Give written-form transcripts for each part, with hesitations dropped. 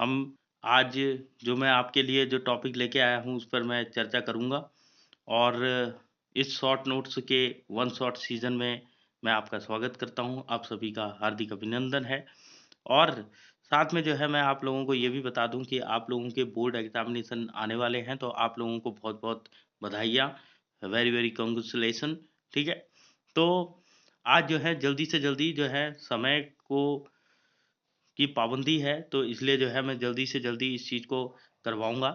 हम आज जो मैं आपके लिए जो टॉपिक लेके आया हूँ उस पर मैं चर्चा करूँगा और इस शॉर्ट नोट्स के वन शॉट सीज़न में मैं आपका स्वागत करता हूँ। आप सभी का हार्दिक अभिनंदन है और साथ में जो है मैं आप लोगों को ये भी बता दूँ कि आप लोगों के बोर्ड एग्ज़ामिनेशन आने वाले हैं, तो आप लोगों को बहुत-बहुत बधाइयाँ, वेरी, वेरी कांग्रेचुलेशन, ठीक है? तो आज जो है जल्दी से जल्दी जो है समय को की पाबंदी है, तो इसलिए जो है मैं जल्दी से जल्दी इस चीज़ को करवाऊँगा,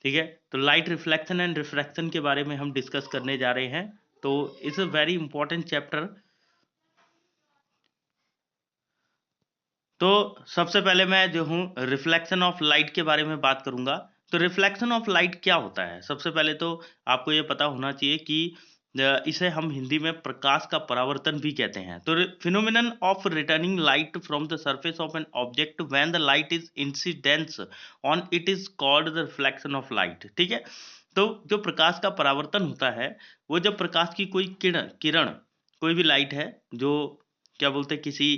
ठीक है? तो लाइट रिफ्लेक्शन एंड रिफ्रैक्शन के बारे में हम डिस्कस करने जा रहे हैं। तो it's a very important chapter. तो सबसे पहले मैं जो हूँ रिफ्लेक्शन ऑफ लाइट के बारे में बात करूँगा। तो रिफ्लेक्शन ऑफ लाइट क्या होता है? सबसे पहले तो आपको ये पता होना चाहिए कि इसे हम हिंदी में प्रकाश का परावर्तन भी कहते हैं। तो phenomenon of returning light from the surface of an object when the light is incidence on it is called the reflection of light, ठीक है? तो जो प्रकाश का परावर्तन होता है, वो जब प्रकाश की कोई किरण किरण कोई भी लाइट है जो क्या बोलते हैं किसी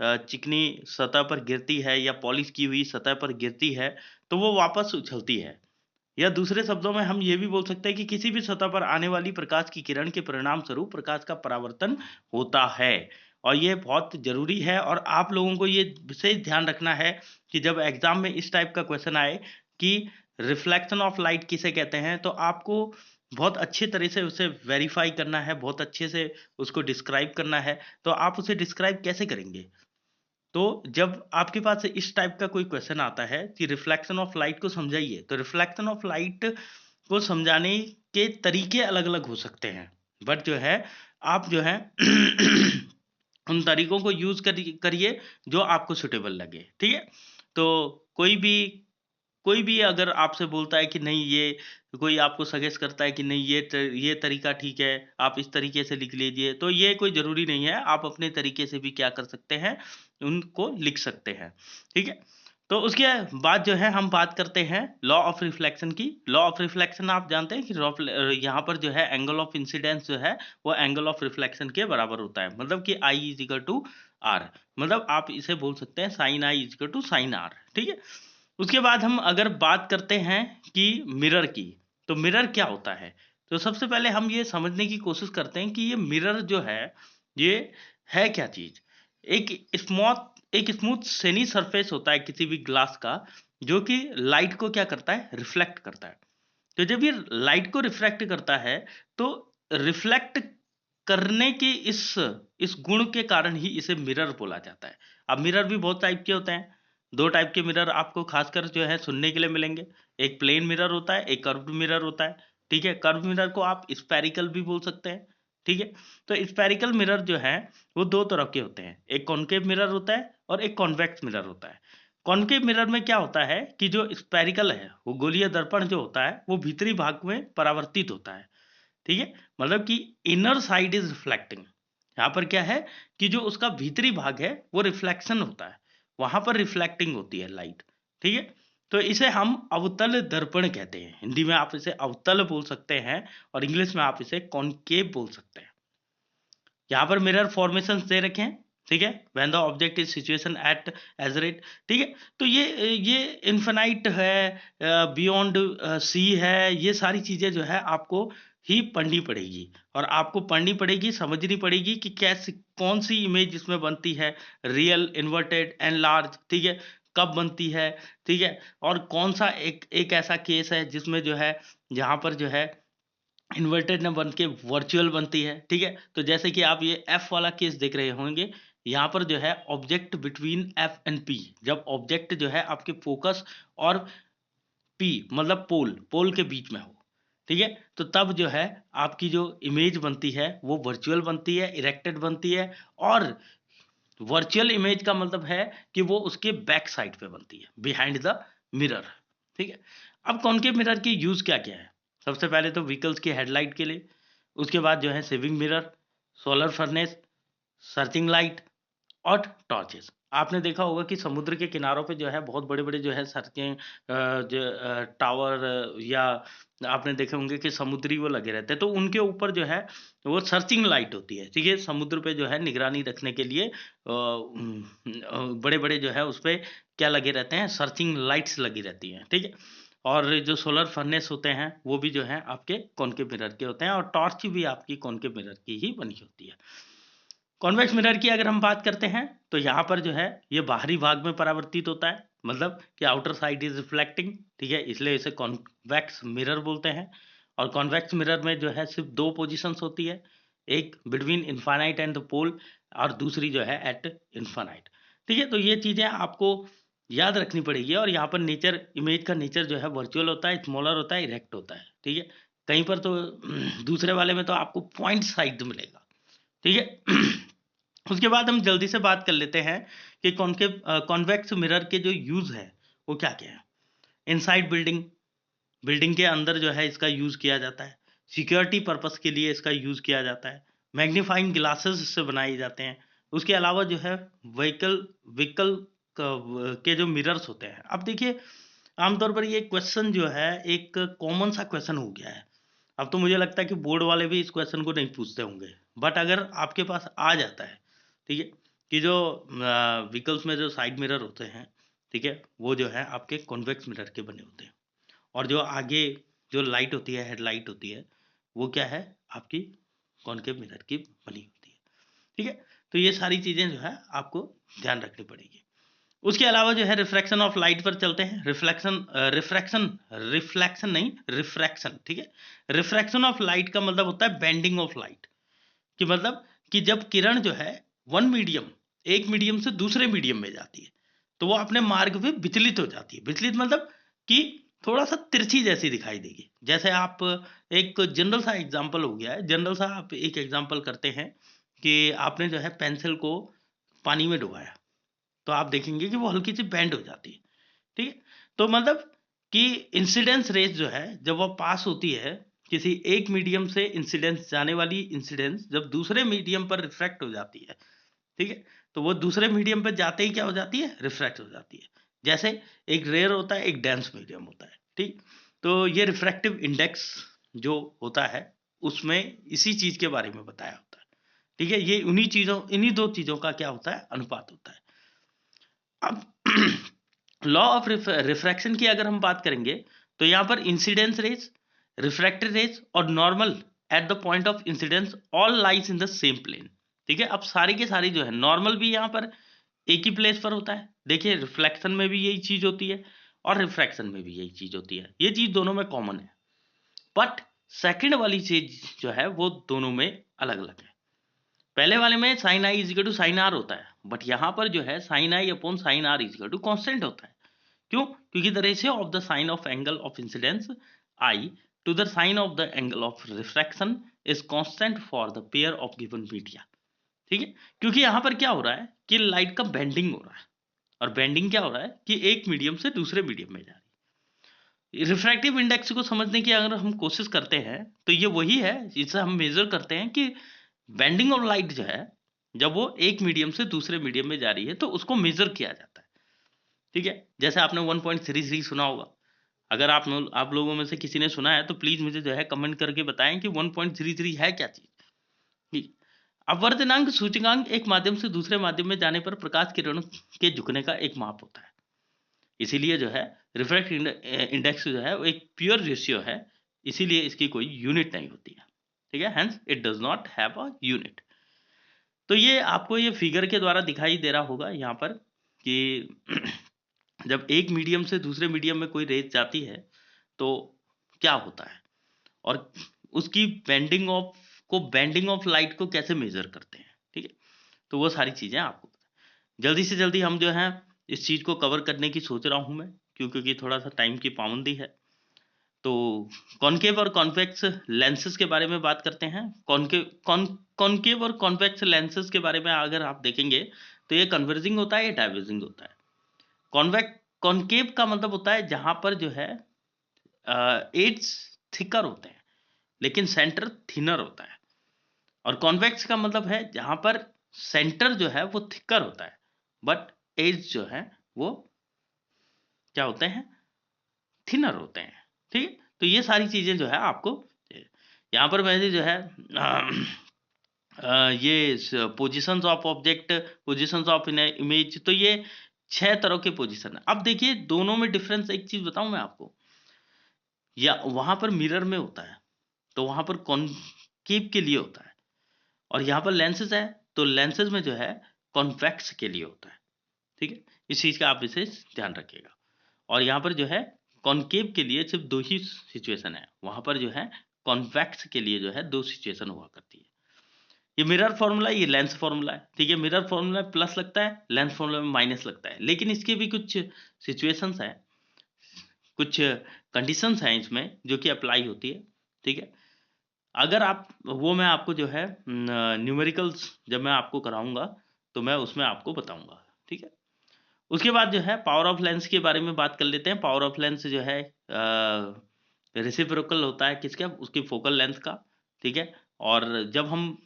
चिकनी सतह पर गिरती है या पॉलिश की हुई सतह पर गिरती है, तो वो वापस उछलती है। या दूसरे शब्दों में हम ये भी बोल सकते हैं कि किसी भी सतह पर आने वाली प्रकाश की किरण के परिणाम स्वरूप प्रकाश का परावर्तन होता है। और ये बहुत ज़रूरी है और आप लोगों को ये विशेष ध्यान रखना है कि जब एग्ज़ाम में इस टाइप का क्वेश्चन आए कि रिफ्लेक्शन ऑफ लाइट किसे कहते हैं, तो आपको बहुत अच्छे तरह से उसे वेरीफ़ाई करना है, बहुत अच्छे से उसको डिस्क्राइब करना है। तो आप उसे डिस्क्राइब कैसे करेंगे? तो जब आपके पास इस टाइप का कोई क्वेश्चन आता है कि रिफ्लेक्शन ऑफ लाइट को समझाइए, तो रिफ्लेक्शन ऑफ लाइट को समझाने के तरीके अलग-अलग हो सकते हैं। बट जो है आप जो है उन तरीकों को यूज़ करिए जो आपको सूटेबल लगे, ठीक है? तो कोई भी अगर आपसे बोलता है कि नहीं ये कोई आपको सजेस्ट करता है कि नहीं ये तरीका ठीक है, आप इस तरीके से लिख लीजिए, तो ये कोई ज़रूरी नहीं है, आप अपने तरीके से भी क्या कर सकते हैं, उनको लिख सकते हैं, ठीक है? तो उसके बाद जो है हम बात करते हैं लॉ ऑफ रिफ्लेक्शन की। लॉ ऑफ रिफ्लेक्शन आप जानते हैं कि यहाँ पर जो है एंगल ऑफ इंसिडेंस जो है, वो एंगल ऑफ रिफ्लेक्शन के बराबर होता है। मतलब कि I is equal to R, मतलब आप इसे बोल सकते हैं sine I is equal to sine R, ठीक है? उसके बाद हम अगर बात करते हैं कि मिरर की, तो मिरर क्या होता है? तो सबसे पहले हम ये समझने की कोशिश करते हैं कि ये मिरर जो है, ये है क्या चीज़? एक स्मूथ सेमी सरफेस होता है किसी भी ग्लास का, जो कि लाइट को क्या करता है? रिफ्लेक्ट करता है। तो जब ये लाइट को रिफ्लेक्ट करता है, तो रिफ्लेक्ट करने के इस गुण के कारण ही इसे मिरर बोला जाता है। अब मिरर भी बहुत टाइप के होते हैं। 2 टाइप के मिरर आपको खासकर जो है सुनने के लिए मिलेंगे। एक प्लेन मिरर होता है, एक कर्व्ड मिरर होता है, ठीक है? कर्व्ड मिरर को आप स्फेरिकल भी बोल सकते हैं, ठीक है? तो स्फेरिकल मिरर जो है, वो 2 तरह के होते हैं। एक कॉनकेव मिरर होता है और एक कॉन्वेक्स मिरर होता है। कॉनकेव मिरर में क्या होता है कि जो स्फेरिकल है, वो गोलीय दर्पण जो होता है, वो भीतरी भाग में परावर्तित होता है, ठीक है? मतलब कि इनर साइड इज़ रिफ्लेक्टिंग। यहाँ पर क्या है कि जो उसका भीतरी भाग है, वो रिफ्लेक्शन होता है। वहाँ पर रिफ्लेक्टिंग होती है लाइट, ठीक है? तो इसे हम अवतल दर्पण कहते हैं। हिंदी में आप इसे अवतल बोल सकते हैं और इंग्लिश में आप इसे कॉनकेव बोल सकते हैं। यहाँ पर मिरर फॉर्मेशंस दे रखे हैं, ठीक है? When the object is situation at edge rate, ठीक है? तो ये इन्फिनाइट है, बियॉन्ड सी है, ये सारी चीज़ें जो है आपको ही पढ़नी पड़ेगी और आपको पढ़नी पड़ेगी, समझनी पड़ेगी कि कैसे कौन-सी इमेज इसमें बनती है, रियल, इन्वर्टेड, एनलार्ज, ठीक है? कब बनती है, ठीक है? और कौन-सा एक एक ऐसा केस है जिसमें जो है जहाँ पर जो है इन्वर्टेड ना बन के वर्चुअल बनती है, ठीक है? तो जैसे कि आप ये एफ वाला केस देख रहे होंगे, यहाँ पर जो है object between F and P, जब ऑब्जेक्ट जो है आपके फोकस और पी मतलब पोल के बीच में हो, ठीक है? तो तब जो है आपकी जो इमेज बनती है वो वर्चुअल बनती है, इरेक्टेड बनती है और वर्चुअल इमेज का मतलब है कि वो उसके बैक साइड पे बनती है, बिहाइंड द मिरर, ठीक है? अब कॉनकेव मिरर की यूज़ क्या-क्या है? सबसे पहले तो व्हीकल्स की हेडलाइट के लिए, उसके बाद जो है saving mirror, solar furnace, searching light और टॉर्चेस। आपने देखा होगा कि समुद्र के किनारों पे जो है बहुत बड़े-बड़े जो है सर्चें टावर या आपने देखे होंगे कि समुद्री वो लगे रहते हैं, तो उनके ऊपर जो है वो सर्चिंग लाइट होती है, ठीक है? समुद्र पे जो है निगरानी रखने के लिए बड़े-बड़े जो है उसपे क्या लगे रहते हैं, सर्चिंग लाइट्स लगी रहती हैं, ठीक है। और जो सोलर फर्नेस होते हैं वो भी जो है आपके कॉनकेव मिरर के होते हैं, और टॉर्च भी आपकी कॉनकेव मिरर की ही बनी होती है। कॉन्वेक्स मिरर की अगर हम बात करते हैं तो यहाँ पर जो है ये बाहरी भाग में परावर्तित होता है, मतलब कि आउटर साइड इज रिफ्लेक्टिंग, ठीक है, इसलिए इसे कॉन्वेक्स मिरर बोलते हैं। और कॉन्वेक्स मिरर में जो है सिर्फ दो पोजीशंस होती है, एक बिटवीन इन्फानाइट एंड द पोल, और दूसरी जो है एट इन्फानाइट, ठीक है। तो ये चीज़ें आपको याद रखनी पड़ेगी। और यहाँ पर नेचर, इमेज का नेचर जो है वर्चुअल होता है, स्मॉलर होता है, इरेक्ट होता है, ठीक है। कहीं पर तो दूसरे वाले में तो आपको पॉइंट साइज मिलेगा, ठीक है। उसके बाद हम जल्दी से बात कर लेते हैं कि कॉन्केव कॉन्वेक्स मिरर के जो यूज है वो क्या क्या है। इनसाइड बिल्डिंग, बिल्डिंग के अंदर जो है इसका यूज किया जाता है। सिक्योरिटी पर्पस के लिए इसका यूज किया जाता है। मैग्नीफाइंग ग्लासेस इससे बनाए जाते हैं। उसके अलावा जो है व्हीकल व्हीकल के जो मिरर्स होते हैं, अब देखिए आमतौर पर ये क्वेश्चन जो है एक कॉमन सा क्वेश्चन हो गया है। अब तो मुझे लगता है कि बोर्ड वाले भी इस क्वेश्चन को नहीं पूछते होंगे, बट अगर आपके पास आ जाता है, ठीक है, कि जो व्हीकल्स में जो साइड मिरर होते हैं, ठीक है, वो जो है आपके कॉन्वेक्स मिरर के बने होते हैं। और जो आगे जो लाइट होती है, हेडलाइट होती है, वो क्या है, आपकी कॉनकेव मिरर की बनी होती है, ठीक है। तो ये सारी चीज़ें जो है आपको ध्यान रखनी पड़ेगी। उसके अलावा जो है रिफ्रैक्शन ऑफ लाइट पर चलते हैं। रिफ्लेक्शन नहीं, रिफ्रैक्शन, ठीक है। रिफ्रैक्शन ऑफ लाइट का मतलब होता है बेंडिंग ऑफ लाइट, कि मतलब कि जब किरण जो है वन मीडियम, एक मीडियम से दूसरे मीडियम में जाती है तो वो अपने मार्ग पे विचलित हो जाती है। विचलित मतलब कि थोड़ा सा तिरछी जैसी दिखाई देगी। जैसे आप, एक जनरल सा एग्जांपल हो गया है, जनरल सा आप एक एग्जांपल करते हैं कि आपने जो है पेंसिल को पानी में डुबाया, तो आप देखेंगे कि वो हल्की सी बेंड हो जाती है, ठीक है। तो मतलब कि इंसिडेंस रेस जो है जब वो पास होती है, किसी एक मीडियम से इंसिडेंस जाने वाली इंसिडेंस जब दूसरे मीडियम पर रिफ्रैक्ट हो जाती है, ठीक है, तो वो दूसरे मीडियम पर जाते ही क्या हो जाती है, रिफ्रैक्ट हो जाती है। जैसे एक रेयर होता है, एक डेंस मीडियम होता है, ठीक। तो ये रिफ्रैक्टिव इंडेक्स जो होता है उसमें इसी चीज के बारे में बताया होता है, ठीक है। ये उन्हीं चीजों, इन्हीं दो चीजों का क्या होता है, अनुपात होता है। अब लॉ ऑफ रिफ्रैक्शन की अगर हम बात करेंगे तो यहाँ पर इंसिडेंस रेज, रिफ्रैक्टेड रेज और normal at the point of incidence all lies in the same plane, ठीक है। अब सारी के सारी जो है नॉर्मल भी यहाँ पर एक ही प्लेस पर होता है। देखिए रिफ्लेक्शन में भी यही चीज होती है और रिफ्रैक्शन में भी यही चीज होती है, ये चीज दोनों में कॉमन है। बट सेकंड वाली चीज जो है वो दोनों में अलग अलग है। पहले वाले में sine I equal to sine R होता है, बट यहाँ पर जो है sine I upon sine R equal to constant होता है। क्यों? क्योंकि the ratio of the sine of angle of incidence I to the sine of the angle of refraction is constant for the pair of given media, ठीक है। क्योंकि यहाँ पर क्या हो रहा है कि लाइट का बेंडिंग हो रहा है, और बेंडिंग क्या हो रहा है कि एक मीडियम से दूसरे मीडियम में जा रही है। रिफ्रैक्टिव इंडेक्स को समझने की अगर हम कोशिश करते हैं तो ये वही है जिसे हम मेजर करते हैं कि बेंडिंग ऑफ लाइट जो है जब वो एक मीडियम से दूसरे मीडियम में जा रही है तो उसको मेजर किया जाता है, ठीक है। जैसे आपने 1.33 सुना होगा। अगर आप लोगों में से किसी ने सुना है तो प्लीज मुझे जो है कमेंट करके बताएं कि 1.33 है क्या चीज, ठीक। अपवर्तनांक सूचकांक एक माध्यम से दूसरे माध्यम में जाने पर प्रकाश किरणों के झुकने का एक माप होता है। इसीलिए जो है रिफ्रैक्ट इंडेक्स जो है वो एक प्योर रेशियो है, इसीलिए इसकी कोई यूनिट नहीं होती है, ठीक है। Hence it does not have a unit. तो ये आपको ये फिगर के द्वारा दिखाई दे रहा होगा यहाँ पर कि जब एक मीडियम से दूसरे मीडियम में कोई रेज जाती है तो क्या होता है, और उसकी बेंडिंग ऑफ लाइट को कैसे मेजर करते हैं, ठीक है। तो वो सारी चीजें आपको जल्दी से जल्दी हम जो है इस चीज को कवर करने की सोच रहा हूं मैं, क्योंकि थोड़ा सा टाइम की पाबंदी है। तो कॉनकेव और कॉन्वेक्स लेंसेज के बारे में बात करते हैं। कॉनकेव और कॉन्वेक्स लेंसेज के बारे में अगर आप देखेंगे तो ये कन्वर्जिंग होता है, ये डाइवर्जिंग होता है। कॉनकेव का मतलब होता है जहां पर जो है एड्स थिकर होते हैं लेकिन सेंटर थिनर होता है। और कॉन्वेक्स का मतलब है जहां पर सेंटर जो है वो थिकर होता है बट एज जो है वो क्या होते हैं, थिनर होते हैं, ठीक है। तो ये सारी चीजें जो है आपको यहाँ पर मैंने जो है ये positions of object, positions of image, तो ये 6 तरह के पोजीशन है। अब देखिए दोनों में डिफरेंस, एक चीज बताऊं मैं आपको, या वहां पर मिरर में होता है तो वहां पर कॉनकेव के लिए होता है, और यहाँ पर लेंसेज है तो लेंसेज में जो है कॉन्वेक्स के लिए होता है। ठीक है, इस चीज का आप विशेष ध्यान रखिएगा। और यहाँ पर जो है कॉनकेव के लिए सिर्फ 2 ही सिचुएशन है, वहां पर जो है कॉन्वेक्स के लिए जो है 2 सिचुएशन हुआ करती है। ये मिरर फॉर्मूला, ये लेंस फॉर्मूला है। ठीक है, मिरर फॉर्मूला में प्लस लगता है, लेंस फॉर्मूला में माइनस लगता है, लेकिन इसके भी कुछ सिचुएशंस हैं, कुछ कंडीशंस हैं इसमें जो कि अप्लाई होती है। ठीक है, अगर आप वो मैं आपको जो है न्यूमेरिकल्स जब मैं आपको कराऊंगा तो मैं उसमें आपको बताऊंगा। ठीक है, उसके बाद जो है पावर ऑफ लेंस के बारे में बात कर लेते हैं। पावर ऑफ लेंस जो है रेसिप्रोकल होता है किसका, उसकी फोकल लेंथ का। ठीक है, और जब हम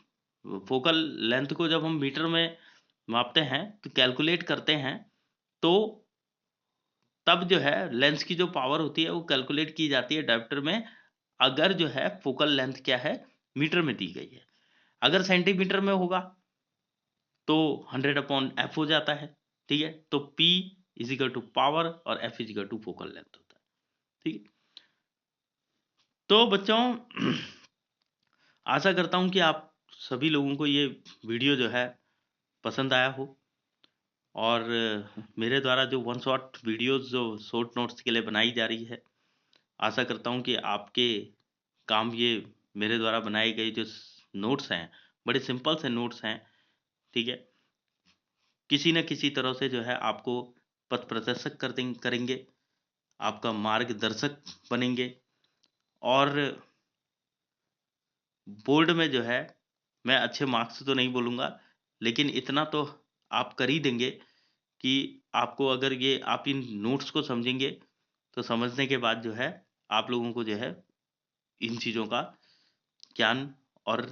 फोकल लेंथ को जब हम मीटर में मापते हैं तो कैलकुलेट करते हैं, तो तब जो है लेंस की जो पावर होती है वो कैलकुलेट की जाती है डायोप्टर में, अगर जो है फोकल लेंथ क्या है मीटर में दी गई है। अगर सेंटीमीटर में होगा तो 100/f हो जाता है। ठीक है, तो P is equal to power और F is equal to focal length होता है। ठीक है, तो बच्चों आशा करता हूं कि आप सभी लोगों को ये वीडियो जो है पसंद आया हो, और मेरे द्वारा जो वन शॉट वीडियोस जो शॉर्ट नोट्स के लिए बनाई जा रही है, आशा करता हूं कि आपके काम ये मेरे द्वारा बनाए गए जो नोट्स हैं, बड़े सिंपल से नोट्स हैं। ठीक है, किसी न किसी तरह से जो है आपको पथ प्रदर्शक करेंगे, आपका मार्गदर्शक बनेंगे, और बोर्ड में जो है मैं अच्छे मार्क्स तो नहीं बोलूँगा, लेकिन इतना तो आप कर ही देंगे कि आपको, अगर ये आप इन नोट्स को समझेंगे तो समझने के बाद जो है आप लोगों को जो है इन चीज़ों का ज्ञान और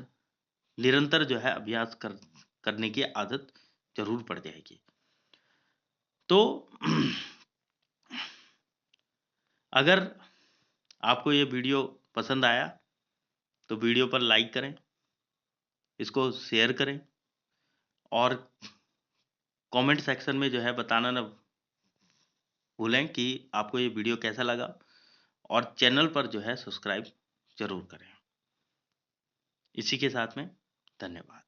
निरंतर जो है अभ्यास करने की आदत ज़रूर पड़ जाएगी। तो अगर आपको ये वीडियो पसंद आया तो वीडियो पर लाइक करें, इसको शेयर करें, और कमेंट सेक्शन में जो है बताना ना भूलें कि आपको ये वीडियो कैसा लगा, और चैनल पर जो है सब्सक्राइब ज़रूर करें। इसी के साथ में धन्यवाद।